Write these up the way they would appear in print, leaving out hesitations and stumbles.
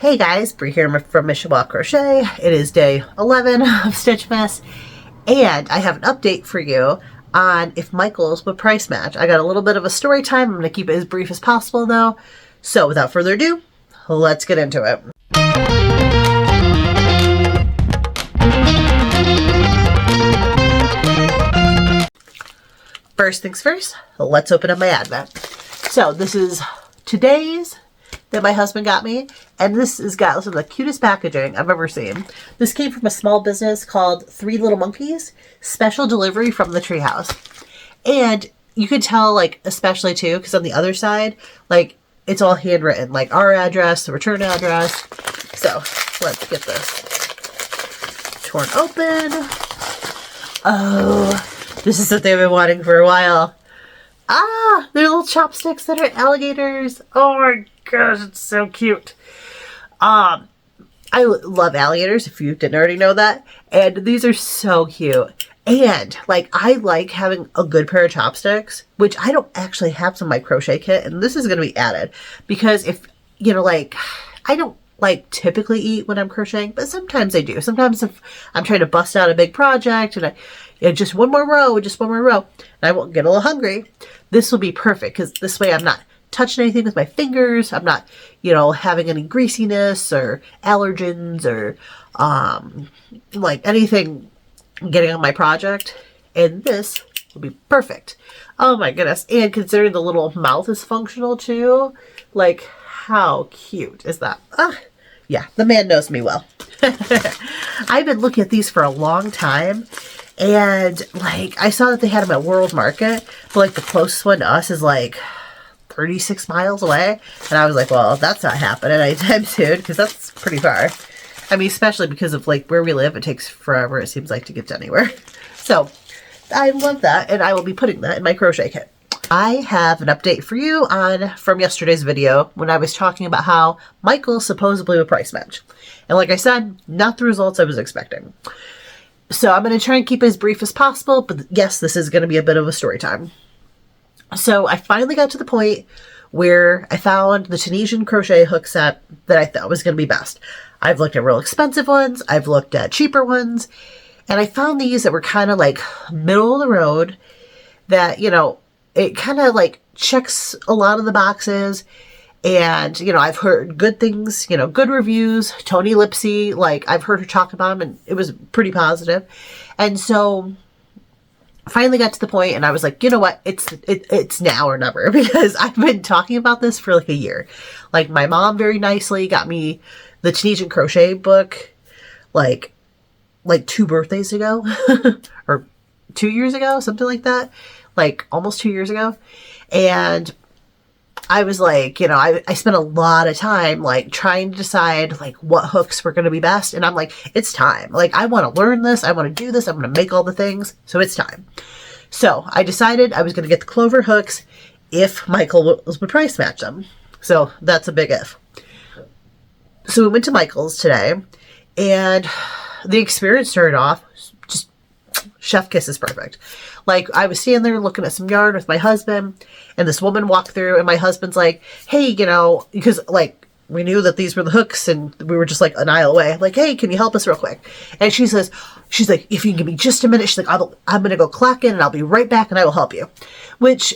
Hey guys, Bree here from Mission Walk Crochet. It is day 11 of Stitchmas, and I have an update for you on if Michaels would price match. I got a little bit of a story time. I'm going to keep it as brief as possible though. So without further ado, let's get into it. First things first, let's open up my advent. So this is today's that my husband got me, and this has got some of the cutest packaging I've ever seen. This came from a small business called Three Little Monkeys, special delivery from the treehouse. And you could tell, like, especially too, because on the other side, like, it's all handwritten, like our address, the return address. So let's get this torn open. Oh, this is what they've been wanting for a while. Ah, they're little chopsticks that are alligators. Oh my gosh, it's so cute. I love alligators, if you didn't already know that. And these are so cute. And, like, I like having a good pair of chopsticks, which I don't actually have some of my crochet kit. And this is going to be added. Because if, you know, like, I don't, like, typically eat when I'm crocheting, but sometimes I do. Sometimes if I'm trying to bust out a big project and just one more row, and I won't get a little hungry, this will be perfect, because this way I'm not touching anything with my fingers. I'm not, you know, having any greasiness or allergens or like anything getting on my project, and this will be perfect. Oh my goodness. And considering the little mouth is functional too, like, how cute is that? Yeah, the man knows me well. I've been looking at these for a long time, and, like, I saw that they had them at World Market, but, like, the closest one to us is, like, 36 miles away. And I was like, well, that's not happening anytime soon, because that's pretty far. I mean, especially because of, like, where we live, it takes forever, it seems like, to get to anywhere. So, I love that, and I will be putting that in my crochet kit. I have an update for you from yesterday's video when I was talking about how Michael supposedly would price match. And like I said, not the results I was expecting. So I'm going to try and keep it as brief as possible, but yes, this is going to be a bit of a story time. So I finally got to the point where I found the Tunisian crochet hook set that I thought was going to be best. I've looked at real expensive ones, I've looked at cheaper ones, and I found these that were kind of like middle of the road that, you know, it kind of like checks a lot of the boxes. And, you know, I've heard good things, you know, good reviews. Tony Lipsy, like, I've heard her talk about them, and it was pretty positive. And so finally got to the point, and I was like, you know what, it's now or never, because I've been talking about this for like a year. Like, my mom very nicely got me the Tunisian crochet book, like 2 birthdays ago, or 2 years ago, something like that, like almost 2 years ago. And I was like, you know, I spent a lot of time, like, trying to decide, like, what hooks were going to be best. And I'm like, it's time. Like, I want to learn this. I want to do this. I'm going to make all the things. So it's time. So I decided I was going to get the Clover hooks if Michael would price match them. So that's a big if. So we went to Michael's today, and the experience started off just chef kisses perfect. Like, I was standing there looking at some yarn with my husband, and this woman walked through, and my husband's like, hey, you know, because, like, we knew that these were the hooks, and we were just, like, an aisle away. I'm like, hey, can you help us real quick? And she's like, if you can give me just a minute, she's like, I'm going to go clock in, and I'll be right back, and I will help you. Which,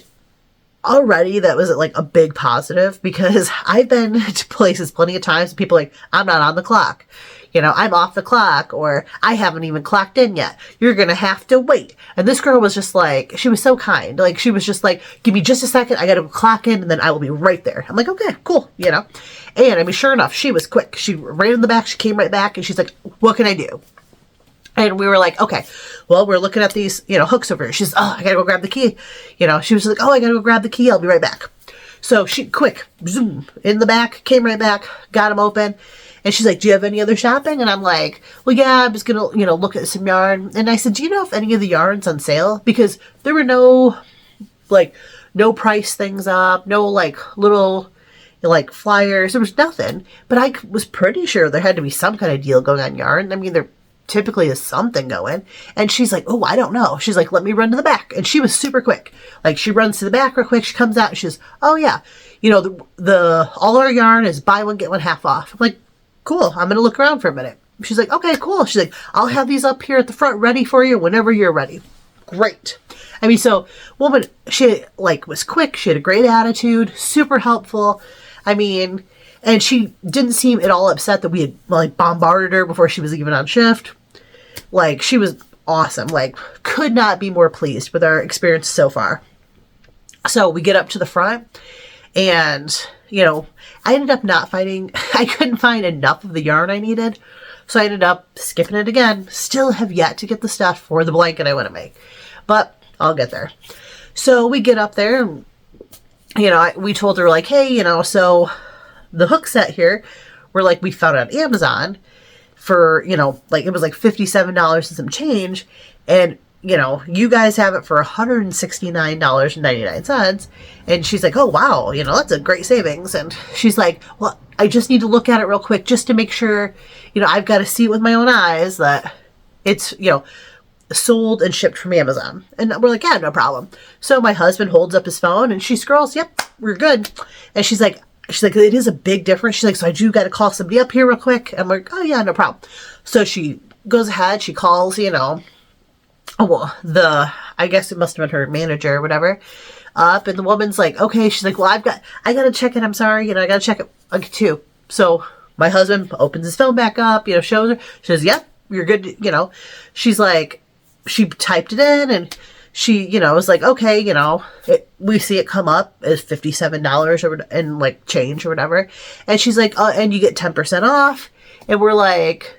already, that was, like, a big positive, because I've been to places plenty of times, and people are like, I'm not on the clock. You know, I'm off the clock, or I haven't even clocked in yet. You're going to have to wait. And this girl was just like, she was so kind. Like, she was just like, give me just a second. I got to clock in, and then I will be right there. I'm like, okay, cool, you know. And I mean, sure enough, she was quick. She ran in the back. She came right back, and she's like, what can I do? And we were like, okay, well, we're looking at these, you know, hooks over here. She's, I got to go grab the key. You know, she was like, I got to go grab the key. I'll be right back. So she, quick, zoom, in the back, came right back, got them open. And she's like, do you have any other shopping? And I'm like, well, yeah, I'm just going to, you know, look at some yarn. And I said, do you know if any of the yarn's on sale? Because there were no price things up, no, like, little, like, flyers. There was nothing. But I was pretty sure there had to be some kind of deal going on yarn. I mean, there typically is something going. And she's like, oh, I don't know. She's like, let me run to the back. And she was super quick. Like, she runs to the back real quick. She comes out and she's, oh, yeah, you know, the all our yarn is buy one, get one half off. I'm like, cool. I'm going to look around for a minute. She's like, okay, cool. She's like, I'll have these up here at the front ready for you whenever you're ready. Great. I mean, so woman, she like was quick. She had a great attitude, super helpful. I mean, and she didn't seem at all upset that we had like bombarded her before she was even on shift. Like, she was awesome. Like, could not be more pleased with our experience so far. So we get up to the front and, you know, I ended up not finding, I couldn't find enough of the yarn I needed. So I ended up skipping it again. Still have yet to get the stuff for the blanket I want to make, but I'll get there. So we get up there and, you know, we told her like, hey, you know, so the hook set here, we're like, we found it on Amazon for, you know, like it was like $57 and some change. And, you know, you guys have it for $169.99. And she's like, oh, wow, you know, that's a great savings. And she's like, well, I just need to look at it real quick just to make sure, you know, I've got to see it with my own eyes that it's, you know, sold and shipped from Amazon. And we're like, yeah, no problem. So my husband holds up his phone and she scrolls, yep, we're good. And she's like, it is a big difference. She's like, so I do got to call somebody up here real quick. I'm like, oh yeah, no problem. So she goes ahead, she calls, you know, well, I guess it must have been her manager or whatever, up, and the woman's like, okay, she's like, well, I got to check it. I'm sorry. You know, I got to check it too. So my husband opens his phone back up, you know, shows her, she says, yep, you're good. You know, she's like, she typed it in and she, you know, was like, okay, you know, we see it come up as $57 or and like change or whatever. And she's like, oh, and you get 10% off. And we're like,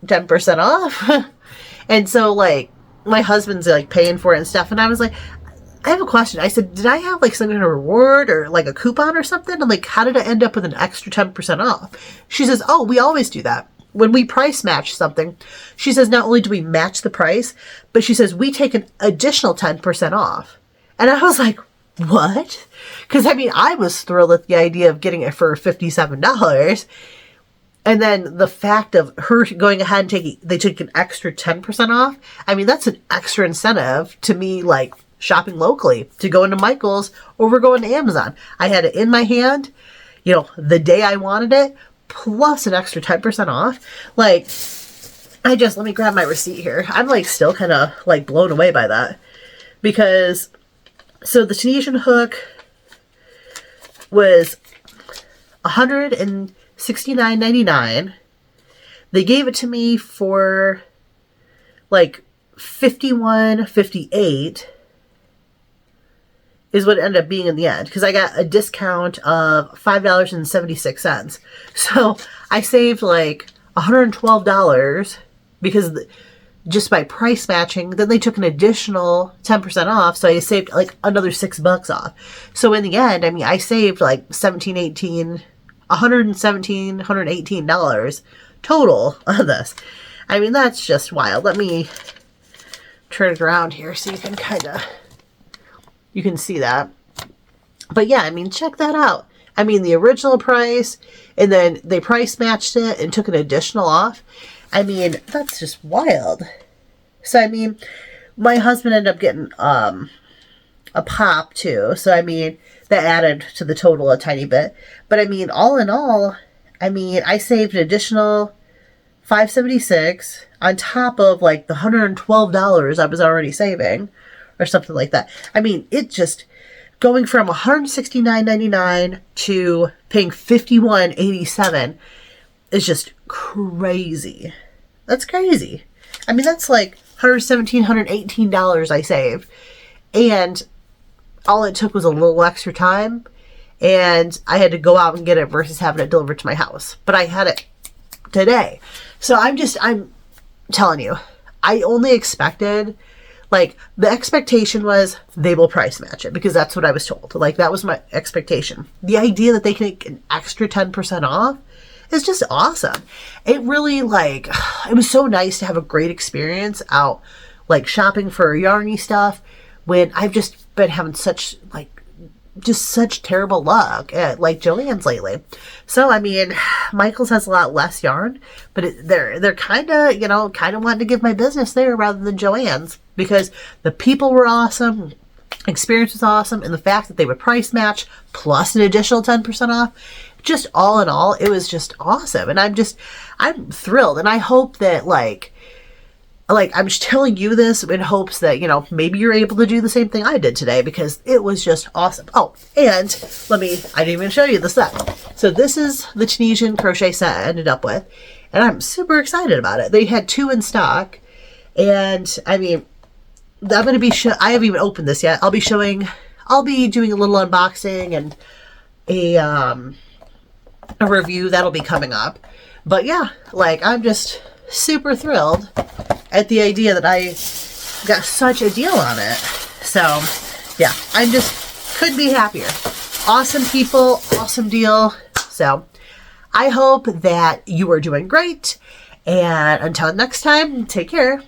10% off? And so like my husband's like paying for it and stuff. And I was like, I have a question. I said, did I have like some kind of reward or like a coupon or something? And like, how did I end up with an extra 10% off? She says, oh, we always do that. When we price match something, she says, not only do we match the price, but she says, we take an additional 10% off. And I was like, what? Because I mean, I was thrilled at the idea of getting it for $57. And then the fact of her going ahead and they took an extra 10% off. I mean, that's an extra incentive to me, like shopping locally, to go into Michael's or we're going to Amazon. I had it in my hand, you know, the day I wanted it, plus an extra 10% off. Like, let me grab my receipt here. I'm like still kind of like blown away by that. Because, so the Tunisian hook was $169.99. They gave it to me for like $51.58 is what it ended up being in the end, because I got a discount of $5.76. So I saved like $112 because just by price matching. Then they took an additional 10% off, so I saved like another $6 off. So in the end, I mean, I saved like $118 total on this. I mean, that's just wild. Let me turn it around here so you can you can see that. But yeah, I mean, check that out. I mean, the original price, and then they price matched it and took an additional off. I mean, that's just wild. So, I mean, my husband ended up getting a pop too. So, I mean, that added to the total a tiny bit. But I mean, all in all, I mean, I saved an additional $5.76 on top of like the $112 I was already saving, or something like that. I mean, it just going from $169.99 to paying $51.87 is just crazy. That's crazy. I mean, that's like $117, $118 I saved. And all it took was a little extra time. And I had to go out and get it versus having it delivered to my house. But I had it today. So I'm telling you, I only expected, like, the expectation was they will price match it, because that's what I was told. Like, that was my expectation. The idea that they can make an extra 10% off is just awesome. It really, like, it was so nice to have a great experience out, like, shopping for yarny stuff when I've just been having such terrible luck at, like, Joann's lately. So, I mean, Michael's has a lot less yarn, but they're kind of wanting to give my business there rather than Joann's, because the people were awesome, experience was awesome, and the fact that they would price match plus an additional 10% off, just all in all, it was just awesome. And I'm thrilled. And I hope that like I'm just telling you this in hopes that, you know, maybe you're able to do the same thing I did today, because it was just awesome. Oh, and I didn't even show you the set. So this is the Tunisian crochet set I ended up with, and I'm super excited about it. They had 2 in stock, and I mean, I'm going to be, I haven't even opened this yet. I'll be doing a little unboxing and a review that'll be coming up. But yeah, like I'm just super thrilled at the idea that I got such a deal on it. So yeah, I just couldn't be happier. Awesome people, awesome deal. So I hope that you are doing great. And until next time, take care.